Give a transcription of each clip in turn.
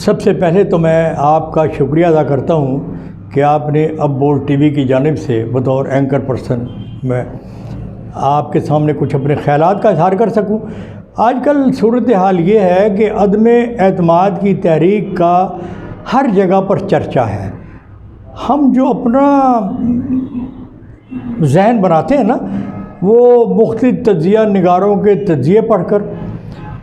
سب سے پہلے تو میں آپ کا شکریہ ادا کرتا ہوں کہ آپ نے اب بولڈ ٹی وی کی جانب سے بطور اینکر پرسن میں آپ کے سامنے کچھ اپنے خیالات کا اظہار کر سکوں۔ آج کل صورتحال یہ ہے کہ عدم اعتماد کی تحریک کا ہر جگہ پر چرچا ہے۔ ہم جو اپنا ذہن بناتے ہیں نا، وہ مختلف تجزیہ نگاروں کے تجزیے پڑھ کر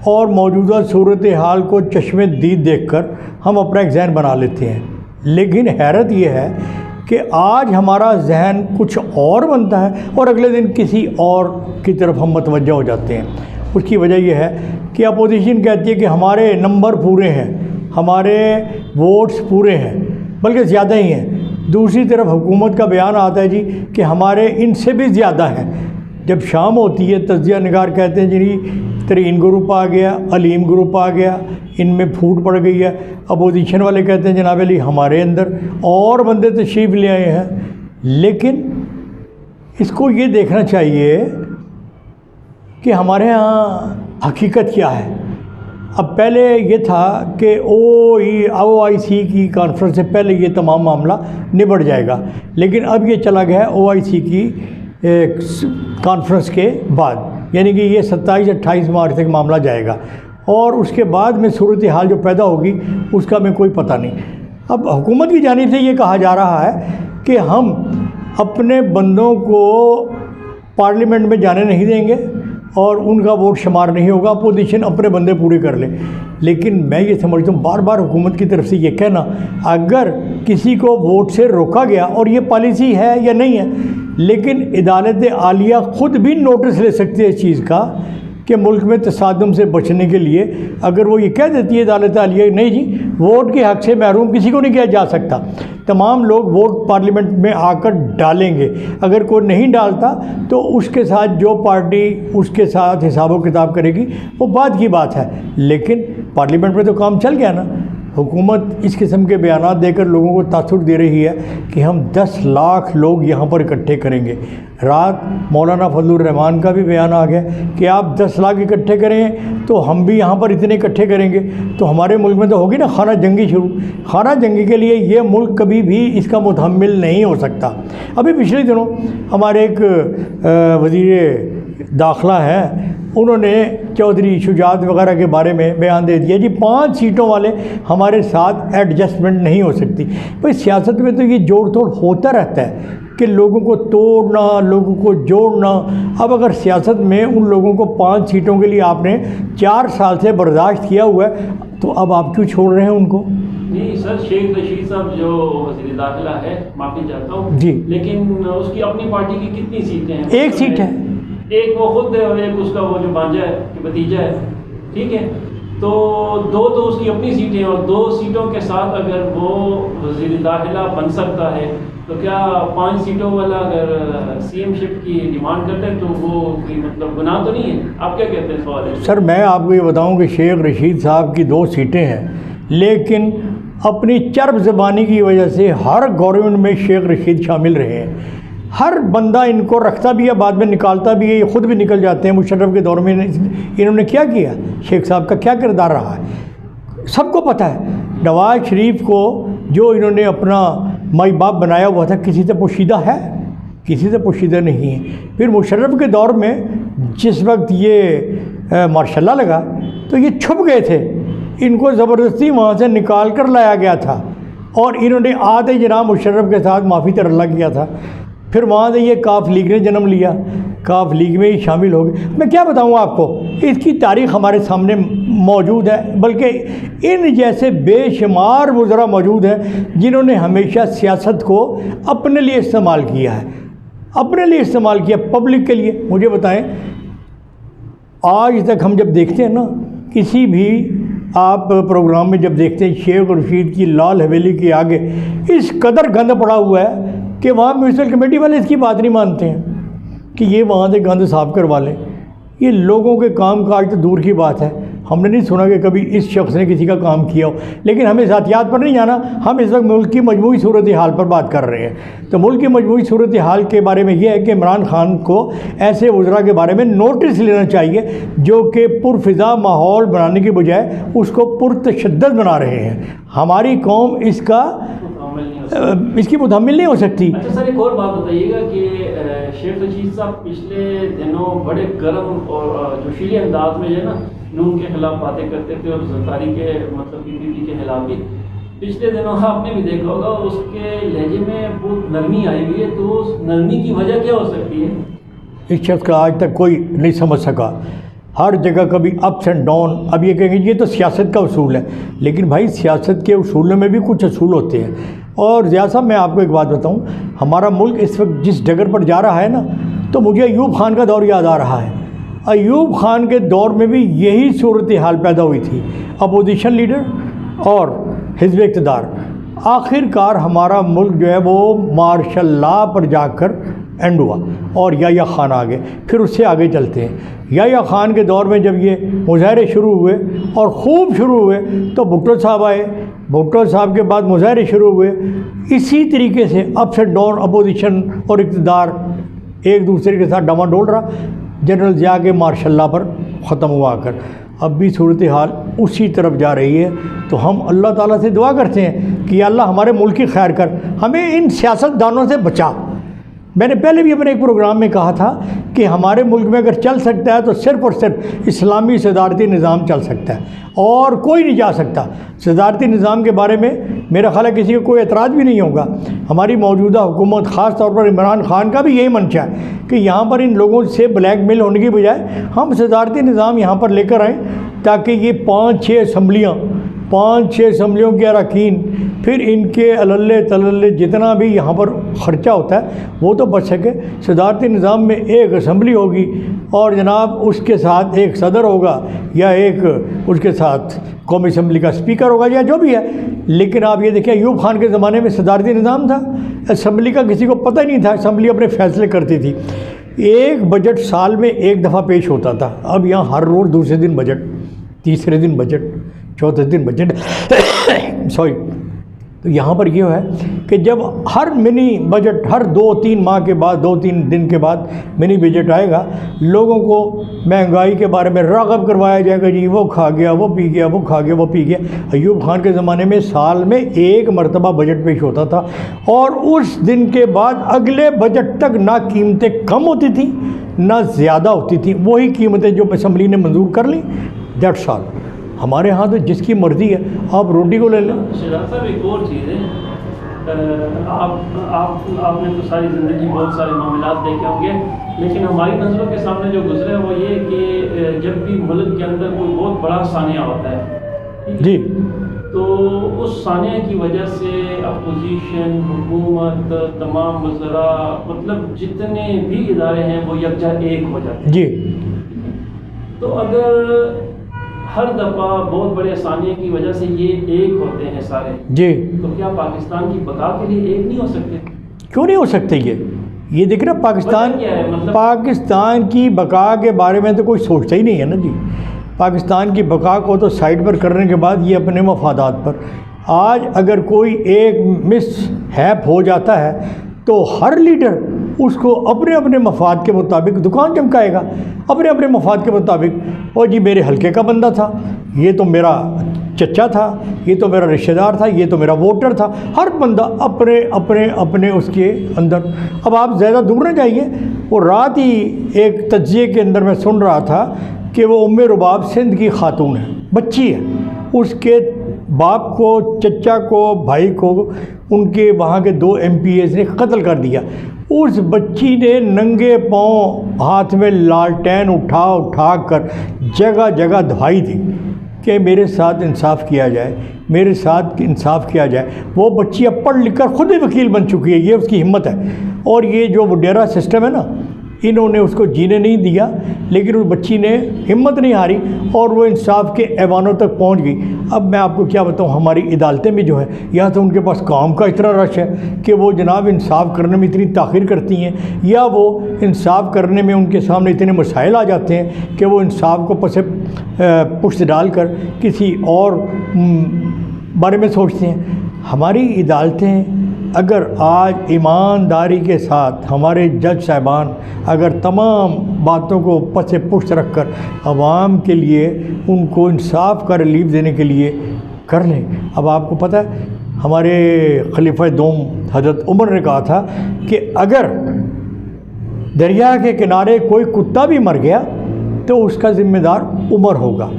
اور موجودہ صورتحال کو چشم دید دیکھ کر ہم اپنا ایک ذہن بنا لیتے ہیں، لیکن حیرت یہ ہے کہ آج ہمارا ذہن کچھ اور بنتا ہے اور اگلے دن کسی اور کی طرف ہم متوجہ ہو جاتے ہیں۔ اس کی وجہ یہ ہے کہ اپوزیشن کہتی ہے کہ ہمارے نمبر پورے ہیں، ہمارے ووٹس پورے ہیں، بلکہ زیادہ ہی ہیں۔ دوسری طرف حکومت کا بیان آتا ہے جی کہ ہمارے ان سے بھی زیادہ ہیں۔ جب شام ہوتی ہے تجزیہ نگار کہتے ہیں جی ترین گروپ آ گیا، علیم گروپ آ گیا، ان میں پھوٹ پڑ گئی ہے۔ اپوزیشن والے کہتے ہیں جناب علی ہمارے اندر اور بندے تشریف لے آئے ہیں۔ لیکن اس کو یہ دیکھنا چاہیے کہ ہمارے ہاں حقیقت کیا ہے۔ اب پہلے یہ تھا کہ او آئی سی کی کانفرنس سے پہلے یہ تمام معاملہ نبڑ جائے گا، لیکن اب یہ چلا گیا ہے او آئی سی کی کانفرنس کے بعد، یعنی کہ یہ 27-28 مارچ تک معاملہ جائے گا، اور اس کے بعد میں صورتحال جو پیدا ہوگی اس کا میں کوئی پتہ نہیں۔ اب حکومت کی جانب سے یہ کہا جا رہا ہے کہ ہم اپنے بندوں کو پارلیمنٹ میں جانے نہیں دیں گے اور ان کا ووٹ شمار نہیں ہوگا، اپوزیشن اپنے بندے پورے کر لے۔ لیکن میں یہ سمجھتا ہوں بار بار حکومت کی طرف سے یہ کہنا، اگر کسی کو ووٹ سے روکا گیا اور یہ پالیسی ہے یا نہیں ہے، لیکن عدالت عالیہ خود بھی نوٹس لے سکتی ہے اس چیز کا کہ ملک میں تصادم سے بچنے کے لیے اگر وہ یہ کہہ دیتی ہے عدالت عالیہ نہیں جی ووٹ کے حق سے محروم کسی کو نہیں کیا جا سکتا، تمام لوگ ووٹ پارلیمنٹ میں آ کر ڈالیں گے، اگر کوئی نہیں ڈالتا تو اس کے ساتھ جو پارٹی اس کے ساتھ حساب و کتاب کرے گی وہ بعد کی بات ہے۔ لیکن پارلیمنٹ میں تو کام چل گیا نا۔ حکومت اس قسم کے بیانات دے کر لوگوں کو تاثر دے رہی ہے کہ ہم 10 لاکھ لوگ یہاں پر اکٹھے کریں گے۔ رات مولانا فضل الرحمان کا بھی بیان آ گیا کہ آپ 10 لاکھ اکٹھے کریں تو ہم بھی یہاں پر اتنے اکٹھے کریں گے، تو ہمارے ملک میں تو ہوگی نا خانہ جنگی شروع۔ خانہ جنگی کے لیے یہ ملک کبھی بھی اس کا متحمل نہیں ہو سکتا۔ ابھی پچھلے دنوں ہمارے ایک وزیر داخلہ ہیں، انہوں نے چودھری شجاعت وغیرہ کے بارے میں بیان دے دیا جی 5 سیٹوں والے ہمارے ساتھ ایڈجسٹمنٹ نہیں ہو سکتی۔ بھائی سیاست میں تو یہ جوڑ توڑ ہوتا رہتا ہے کہ لوگوں کو توڑنا، لوگوں کو جوڑنا۔ اب اگر سیاست میں ان لوگوں کو 5 سیٹوں کے لیے آپ نے 4 سال سے برداشت کیا ہوا ہے تو اب آپ کیوں چھوڑ رہے ہیں ان کو؟ نہیں سر، شیخ رشید صاحب جو وزیر داخلہ ہے، معافی چاہتا ہوں جی، لیکن اس کی اپنی پارٹی کی کتنی سیٹیں ہیں؟ 1 سیٹ ہے۔ ایک وہ خود ہے اور ایک اس کا وہ جو بھانجا ہے کہ بھتیجا ہے، ٹھیک ہے، تو 2 تو اس کی اپنی سیٹیں ہیں، اور 2 سیٹوں کے ساتھ اگر وہ وزیر داخلہ بن سکتا ہے تو کیا 5 سیٹوں والا اگر سی ایم شپ کی ڈیمانڈ کرتے ہیں تو وہ کوئی مطلب گناہ تو نہیں ہے؟ آپ کیا کہتے ہیں سوال ہے؟ سر میں آپ کو یہ بتاؤں کہ شیخ رشید صاحب کی 2 سیٹیں ہیں، لیکن اپنی چرب زبانی کی وجہ سے ہر گورنمنٹ میں شیخ رشید شامل رہے ہیں۔ ہر بندہ ان کو رکھتا بھی ہے، بعد میں نکالتا بھی ہے، یہ خود بھی نکل جاتے ہیں۔ مشرف کے دور میں انہوں نے کیا کیا، شیخ صاحب کا کیا کردار رہا ہے، سب کو پتہ ہے۔ نواز شریف کو جو انہوں نے اپنا مائی باپ بنایا ہوا تھا، کسی سے پوشیدہ ہے؟ کسی سے پوشیدہ نہیں ہے۔ پھر مشرف کے دور میں جس وقت یہ ماشاء اللہ لگا تو یہ چھپ گئے تھے، ان کو زبردستی وہاں سے نکال کر لایا گیا تھا، اور انہوں نے آدھے جناب مشرف کے ساتھ معافی ترلّہ کیا تھا۔ پھر وہاں سے یہ کاف لیگ نے جنم لیا، کاف لیگ میں ہی شامل ہو گئے۔ میں کیا بتاؤں آپ کو، اس کی تاریخ ہمارے سامنے موجود ہے، بلکہ ان جیسے بے شمار وزراء موجود ہیں جنہوں نے ہمیشہ سیاست کو اپنے لیے استعمال کیا ہے، اپنے لیے استعمال کیا، پبلک کے لیے۔ مجھے بتائیں، آج تک ہم جب دیکھتے ہیں نا کسی بھی آپ پروگرام میں جب دیکھتے ہیں شیخ رشید کی لال حویلی کے آگے اس قدر گند پڑا ہوا ہے کہ وہاں میونسپل کمیٹی والے اس کی بات نہیں مانتے ہیں کہ یہ وہاں سے گند صاف کروا لیں۔ یہ لوگوں کے کام کاج تو دور کی بات ہے، ہم نے نہیں سنا کہ کبھی اس شخص نے کسی کا کام کیا ہو. لیکن ہمیں ذاتیات پر نہیں جانا, ہم اس وقت ملک کی مجموعی صورتحال پر بات کر رہے ہیں. تو ملک کی مجموعی صورتحال کے بارے میں یہ ہے کہ عمران خان کو ایسے وزراء کے بارے میں نوٹس لینا چاہیے جو کہ پرفضا ماحول بنانے کی بجائے اس کو پرتشدد بنا رہے ہیں. ہماری قوم اس کی متحمل نہیں ہو سکتی. اچھا سر، ایک اور بات بتائیے گا کہ شیخ رشید صاحب پچھلے دنوں بڑے گرم اور جوشیلے انداز میں جو ہے نا نون کے خلاف باتیں کرتے تھے اور زرداری کے مطلب PPP کے خلاف بھی. پچھلے دنوں آپ نے بھی دیکھا ہوگا اس کے لہجے میں بہت نرمی آئی ہوئی ہے. تو اس نرمی کی وجہ کیا ہو سکتی ہے؟ اس شخص کا آج تک کوئی نہیں سمجھ سکا. ہر جگہ کبھی اپس اینڈ ڈاؤن. اب یہ کہیں گے یہ تو سیاست کا اصول ہے, لیکن بھائی سیاست کے اصولوں میں بھی کچھ اصول ہوتے ہیں. اور ضیاء صاحب میں آپ کو ایک بات بتاؤں, ہمارا ملک اس وقت جس ڈگر پر جا رہا ہے نا, تو مجھے ایوب خان کا دور یاد آ رہا ہے. ایوب خان کے دور میں بھی یہی صورتحال پیدا ہوئی تھی, اپوزیشن لیڈر اور حزب اقتدار. آخر کار ہمارا ملک جو ہے وہ مارشل لا پر جا کر اینڈ ہوا اور یحییٰ خان آگے. پھر اس سے آگے چلتے ہیں. یحییٰ خان کے دور میں جب یہ مظاہرے شروع ہوئے اور خوب شروع ہوئے تو بھٹو صاحب آئے. بھٹو صاحب کے بعد مظاہرے شروع ہوئے. اسی طریقے سے اپس اینڈ ڈاؤن, اپوزیشن اور اقتدار ایک دوسرے کے ساتھ ڈماڈول رہا. جنرل ضیاء کے مارشل لا پر ختم ہوا کر اب بھی صورتحال اسی طرف جا رہی ہے. تو ہم اللہ تعالیٰ سے دعا کرتے ہیں کہ یا اللہ ہمارے ملک کی خیر کر, ہمیں ان سیاست دانوں سے بچا. میں نے پہلے بھی اپنے ایک پروگرام میں کہا تھا کہ ہمارے ملک میں اگر چل سکتا ہے تو صرف اور صرف اسلامی صدارتی نظام چل سکتا ہے اور کوئی نہیں جا سکتا. صدارتی نظام کے بارے میں میرا خیال ہے کسی کو کوئی اعتراض بھی نہیں ہوگا. ہماری موجودہ حکومت خاص طور پر عمران خان کا بھی یہی منشا ہے کہ یہاں پر ان لوگوں سے بلیک میل ہونے کی بجائے ہم صدارتی نظام یہاں پر لے کر آئیں تاکہ یہ 5-6 اسمبلیوں کے اراکین, پھر ان کے عللے تللے جتنا بھی یہاں پر خرچہ ہوتا ہے وہ تو بچ سکے. صدارتی نظام میں ایک اسمبلی ہوگی اور جناب اس کے ساتھ ایک صدر ہوگا یا ایک اس کے ساتھ قومی اسمبلی کا اسپیکر ہوگا یا جو بھی ہے. لیکن آپ یہ دیکھیں ایوب خان کے زمانے میں صدارتی نظام تھا, اسمبلی کا کسی کو پتہ ہی نہیں تھا, اسمبلی اپنے فیصلے کرتی تھی. ایک بجٹ سال میں ایک دفعہ پیش ہوتا تھا. اب یہاں ہر روز دوسرے دن بجٹ, تیسرے دن بجٹ, چوتھے دن بجٹ تو یہاں پر یہ ہے کہ جب ہر منی بجٹ ہر 2-3 ماہ کے بعد 2-3 دن کے بعد منی بجٹ آئے گا, لوگوں کو مہنگائی کے بارے میں راغب کروایا جائے گا, جی وہ کھا گیا, وہ پی گیا, وہ کھا گیا, وہ پی گیا. ایوب خان کے زمانے میں سال میں ایک مرتبہ بجٹ پیش ہوتا تھا اور اس دن کے بعد اگلے بجٹ تک نہ قیمتیں کم ہوتی تھیں نہ زیادہ ہوتی تھیں, وہی قیمتیں جو اسمبلی نے منظور کر لیں. That's all. ہمارے ہاں تو جس کی مرضی ہے آپ روٹی کو لے لیں. شہزاد صاحب ایک اور چیز ہے, آپ نے تو ساری زندگی بہت سارے معاملات دیکھے ہوں گے, لیکن ہماری نظروں کے سامنے جو گزرے وہ یہ کہ جب بھی ملک کے اندر کوئی بہت بڑا سانحہ ہوتا ہے جی, تو اس سانحے کی وجہ سے اپوزیشن, حکومت, تمام وزراء, مطلب جتنے بھی ادارے ہیں وہ یکجا ایک ہو جاتے ہیں. جی, تو اگر ہر دفعہ بہت بڑے سانحے کی وجہ سے یہ ایک ہوتے ہیں سارے, جی, تو کیا پاکستان کی بقا کے لیے ایک نہیں ہو سکتے؟ کیوں نہیں ہو سکتے؟ یہ دیکھ رہے پاکستان کی بقا کے بارے میں تو کوئی سوچتا ہی نہیں ہے نا جی. پاکستان کی بقا کو تو سائڈ پر کرنے کے بعد یہ اپنے مفادات پر. آج اگر کوئی ایک مس ہیپ ہو جاتا ہے تو ہر لیڈر اس کو اپنے اپنے مفاد کے مطابق دکان چمکائے گا, اپنے اپنے مفاد کے مطابق. اور جی میرے حلقے کا بندہ تھا, یہ تو میرا چچا تھا, یہ تو میرا رشتہ دار تھا, یہ تو میرا ووٹر تھا. ہر بندہ اپنے اس کے اندر. اب آپ زیادہ دور نہ جائیے, وہ رات ہی ایک تجزیے کے اندر میں سن رہا تھا کہ وہ ام رباب سندھ کی خاتون ہے, بچی ہے, اس کے باپ کو, چچا کو, بھائی کو ان کے وہاں کے 2 MPs نے قتل کر دیا. اس بچی نے ننگے پاؤں ہاتھ میں لالٹین اٹھا کر جگہ جگہ دھوائی تھی کہ میرے ساتھ انصاف کیا جائے, میرے ساتھ انصاف کیا جائے. وہ بچی اب پڑھ لکھ کر خود ہی وکیل بن چکی ہے, یہ اس کی ہمت ہے. اور یہ جو وڈیرا سسٹم ہے نا, انہوں نے اس کو جینے نہیں دیا، لیکن اس بچی نے ہمت نہیں ہاری اور وہ انصاف کے ایوانوں تک پہنچ گئی۔ اب میں آپ کو کیا بتاؤں، ہماری عدالتیں بھی جو ہے یا تو ان کے پاس کام کا اتنا رش ہے کہ وہ جناب انصاف کرنے میں اتنی تاخیر کرتی ہیں، یا وہ انصاف کرنے میں ان کے سامنے اتنے مسائل آ جاتے ہیں کہ وہ انصاف کو پشت ڈال کر کسی اور بارے میں سوچتے ہیں۔ ہماری عدالتیں اگر آج ایمانداری کے ساتھ ہمارے جج صاحبان اگر تمام باتوں کو پشت رکھ کر عوام کے لیے ان کو انصاف کا ریلیف دینے کے لیے کر لیں۔ اب آپ کو پتہ ہے ہمارے خلیفہ دوم حضرت عمر نے کہا تھا کہ اگر دریا کے کنارے کوئی کتا بھی مر گیا تو اس کا ذمہ دار عمر ہوگا۔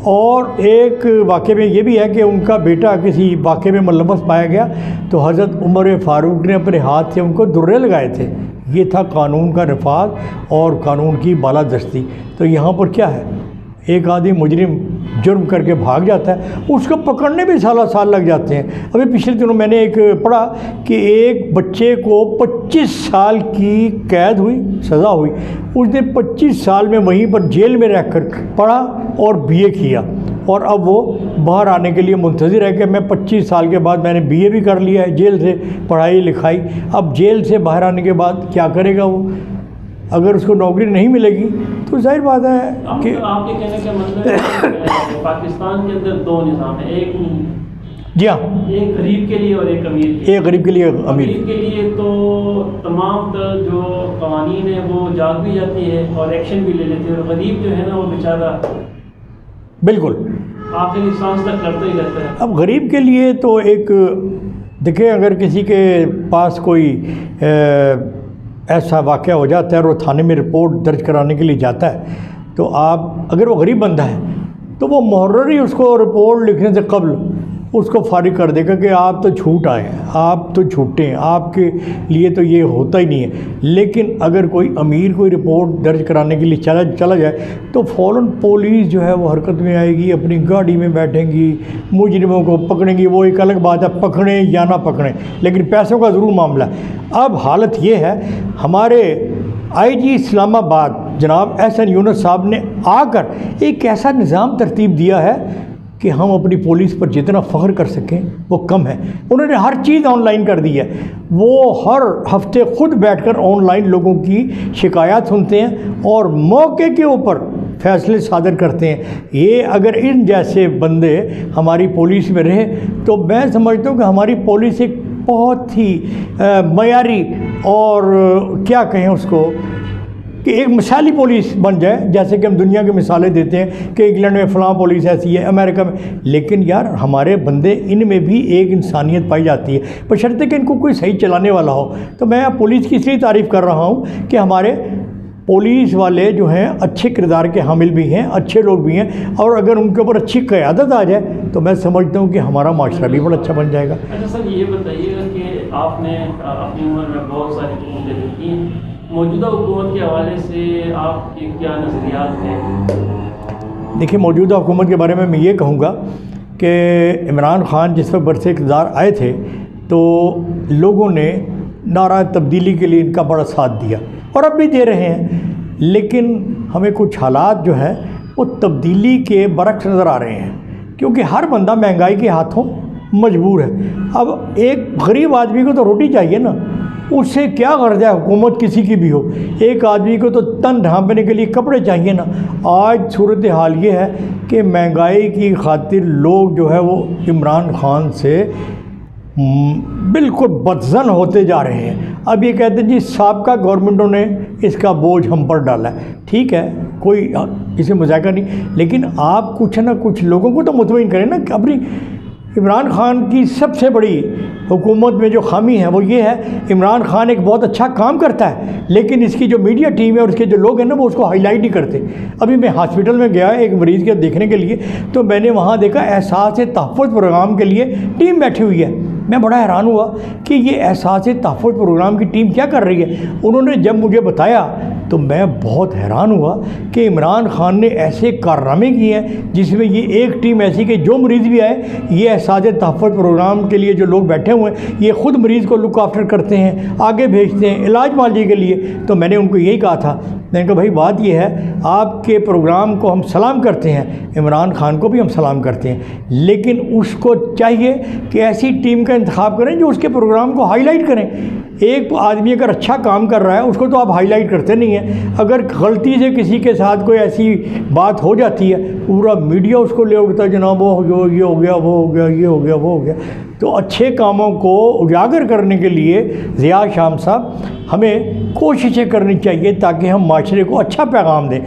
اور ایک واقعے میں یہ بھی ہے کہ ان کا بیٹا کسی واقعے میں ملوث پایا گیا تو حضرت عمر فاروق نے اپنے ہاتھ سے ان کو درے لگائے تھے۔ یہ تھا قانون کا نفاذ اور قانون کی بالادستی۔ تو یہاں پر کیا ہے، ایک آدمی مجرم جرم کر کے بھاگ جاتا ہے، اس کو پکڑنے بھی سال لگ جاتے ہیں۔ ابھی پچھلے دنوں میں نے ایک پڑھا کہ ایک بچے کو 25 سال کی قید ہوئی، سزا ہوئی، اس نے 25 سال میں وہیں پر جیل میں رہ کر پڑھا اور BA کیا، اور اب وہ باہر آنے کے لیے منتظر ہے کہ میں 25 سال کے بعد میں نے BA بھی کر لیا ہے جیل سے پڑھائی لکھائی، اب جیل سے باہر آنے کے بعد کیا کرے گا وہ؟ اگر اس کو نوکری نہیں ملے گی تو ظاہر بات ہے کہ آپ کے کہنے کا مطلب ہے کہ پاکستان کے اندر دو نظام ہیں، ایک جی ہاں، ایک غریب کے لیے اور ایک امیر کے لیے۔ ایک غریب کے لیے امیر غریب کے لیے تو تمام تر جو قوانین ہیں وہ جاگ بھی جاتی ہے اور ایکشن بھی لے لیتے ہیں، اور غریب جو ہے نا وہ بیچارہ بالکل آخری سانس تک کرتا ہی رہتا ہے۔ اب غریب کے لیے تو ایک دیکھیں، اگر کسی کے پاس کوئی ایسا واقعہ ہو جاتا ہے اور وہ تھانے میں رپورٹ درج کرانے کے لیے جاتا ہے تو آپ اگر وہ غریب بندہ ہے تو وہ محرر ہی اس کو رپورٹ لکھنے سے قبل اس کو فارغ کر دے گا کہ آپ تو چھوٹ آئے ہیں، آپ تو چھوٹے ہیں، آپ کے لیے تو یہ ہوتا ہی نہیں ہے۔ لیکن اگر کوئی امیر کوئی رپورٹ درج کرانے کے لیے چلا جائے تو فوراً پولیس جو ہے وہ حرکت میں آئے گی، اپنی گاڑی میں بیٹھیں گی، مجرموں کو پکڑیں گی۔ وہ ایک الگ بات ہے پکڑیں یا نہ پکڑیں، لیکن پیسوں کا ضرور معاملہ ہے۔ اب حالت یہ ہے، ہمارے IG اسلام آباد جناب احسن یونس صاحب نے آ کر ایک ایسا نظام ترتیب دیا ہے کہ ہم اپنی پولیس پر جتنا فخر کر سکیں وہ کم ہے۔ انہوں نے ہر چیز آن لائن کر دی ہے، وہ ہر ہفتے خود بیٹھ کر آن لائن لوگوں کی شکایات سنتے ہیں اور موقع کے اوپر فیصلے صادر کرتے ہیں۔ یہ اگر ان جیسے بندے ہماری پولیس میں رہے تو میں سمجھتا ہوں کہ ہماری پولیس ایک بہت ہی معیاری اور کیا کہیں اس کو کہ ایک مثالی پولیس بن جائے، جیسے کہ ہم دنیا کی مثالیں دیتے ہیں کہ انگلینڈ میں فلاں پولیس ایسی ہے، امریکہ میں، لیکن یار ہمارے بندے ان میں بھی ایک انسانیت پائی جاتی ہے، بشرطے کہ ان کو کوئی صحیح چلانے والا ہو۔ تو میں پولیس کی اس لیے تعریف کر رہا ہوں کہ ہمارے پولیس والے جو ہیں اچھے کردار کے حامل بھی ہیں، اچھے لوگ بھی ہیں، اور اگر ان کے اوپر اچھی قیادت آ جائے تو میں سمجھتا ہوں کہ ہمارا معاشرہ بھی بڑا اچھا بن جائے گا۔ اچھا سر، یہ بتائیے گا کہ آپ نے اپنی عمر میں بہت ساری حکومتیں دیکھی ہیں، موجودہ حکومت کے حوالے سے آپ کے کیا نظریات ہیں؟ دیکھیں، موجودہ حکومت کے بارے میں یہ کہوں گا کہ عمران خان جس وقت برسر اقتدار آئے تھے تو لوگوں نے نعرہ تبدیلی کے لیے ان کا بڑا ساتھ دیا اور اب بھی دے رہے ہیں، لیکن ہمیں کچھ حالات جو ہے وہ تبدیلی کے برعکس نظر آ رہے ہیں، کیونکہ ہر بندہ مہنگائی کے ہاتھوں مجبور ہے۔ اب ایک غریب آدمی کو تو روٹی چاہیے نا، اس سے کیا غرض ہے حکومت کسی کی بھی ہو، ایک آدمی کو تو تن ڈھانپنے کے لیے کپڑے چاہیے نا۔ آج صورتحال یہ ہے کہ مہنگائی کی خاطر لوگ جو ہے وہ عمران خان سے بالکل بدظن ہوتے جا رہے ہیں۔ اب یہ کہتے ہیں جی سابقہ گورنمنٹوں نے اس کا بوجھ ہم پر ڈالا ہے، ٹھیک ہے، کوئی اسے مذاکرہ نہیں، لیکن آپ کچھ نہ کچھ لوگوں کو تو مطمئن کریں نا۔ اپنی عمران خان کی سب سے بڑی حکومت میں جو خامی ہے وہ یہ ہے، عمران خان ایک بہت اچھا کام کرتا ہے لیکن اس کی جو میڈیا ٹیم ہے اور اس کے جو لوگ ہیں نا وہ اس کو ہائی لائٹ نہیں کرتے۔ ابھی میں ہاسپٹل میں گیا ایک مریض کے دیکھنے کے لیے تو میں نے وہاں دیکھا احساس تحفظ پروگرام کے لیے ٹیم بیٹھی ہوئی ہے، میں بڑا حیران ہوا کہ یہ احساس تحفظ پروگرام کی ٹیم کیا کر رہی ہے۔ انہوں نے جب مجھے بتایا تو میں بہت حیران ہوا کہ عمران خان نے ایسے کارنامے کیے ہیں جس میں یہ ایک ٹیم ایسی کہ جو مریض بھی آئے، یہ احساس تحفظ پروگرام کے لیے جو لوگ بیٹھے ہوئے ہیں یہ خود مریض کو لک آفٹر کرتے ہیں، آگے بھیجتے ہیں علاج معالجے کے لیے۔ تو میں نے ان کو یہی کہا تھا، میں نے کہا بھائی بات یہ ہے، آپ کے پروگرام کو ہم سلام کرتے ہیں، عمران خان کو بھی ہم سلام کرتے ہیں، لیکن اس کو چاہیے کہ ایسی ٹیم کا انتخاب کریں جو اس کے پروگرام کو ہائی لائٹ کریں۔ ایک آدمی اگر اچھا کام کر رہا ہے اس کو تو آپ ہائی لائٹ کرتے نہیں ہیں، اگر غلطی سے کسی کے ساتھ کوئی ایسی بات ہو جاتی ہے پورا میڈیا اس کو لے اٹھتا ہے، جناب وہ یہ ہو گیا، وہ ہو گیا، یہ ہو گیا، وہ ہو گیا۔ تو اچھے کاموں کو اجاگر کرنے کے لیے ضیاء شام صاحب ہمیں کوششیں کرنی چاہیے تاکہ ہم معاشرے کو اچھا پیغام دیں۔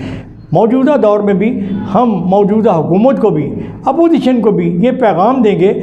موجودہ دور میں بھی ہم موجودہ حکومت کو بھی، اپوزیشن کو بھی یہ پیغام دیں گے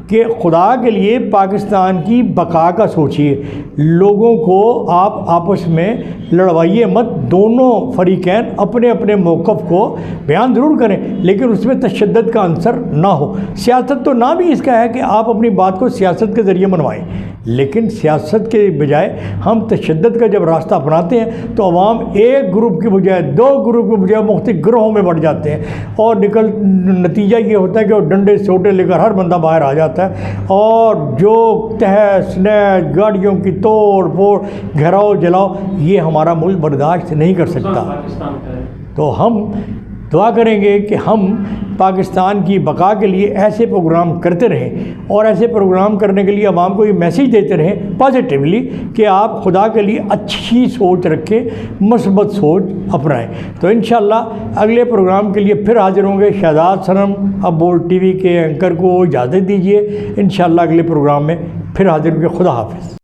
کہ خدا کے لیے پاکستان کی بقا کا سوچیے، لوگوں کو آپ آپس میں لڑوائیے مت، دونوں فریقین اپنے اپنے موقف کو بیان ضرور کریں لیکن اس میں تشدد کا عنصر نہ ہو۔ سیاست تو نام ہی اس کا ہے کہ آپ اپنی بات کو سیاست کے ذریعے منوائیں، لیکن سیاست کے بجائے ہم تشدد کا جب راستہ اپناتے ہیں تو عوام ایک گروپ کی بجائے دو گروپ کی بجائے مختلف گروہوں میں بڑھ جاتے ہیں اور نتیجہ یہ ہوتا ہے کہ وہ ڈنڈے سوٹے لے کر ہر بندہ باہر آ جاتا ہے اور جو تہس نہس، گاڑیوں کی توڑ پھوڑ، گھراؤ جلاؤ، یہ ہمارا ملک برداشت نہیں کر سکتا۔ تو ہم دعا کریں گے کہ ہم پاکستان کی بقا کے لیے ایسے پروگرام کرتے رہیں اور ایسے پروگرام کرنے کے لیے عوام کو یہ میسیج دیتے رہیں پازیٹیولی کہ آپ خدا کے لیے اچھی سوچ رکھیں، مثبت سوچ اپنائیں۔ تو انشاءاللہ اگلے پروگرام کے لیے پھر حاضر ہوں گے۔ شہزاد صنم اب بول ٹی وی کے اینکر کو اجازت دیجیے، انشاءاللہ اگلے پروگرام میں پھر حاضر ہوں گے۔ خدا حافظ۔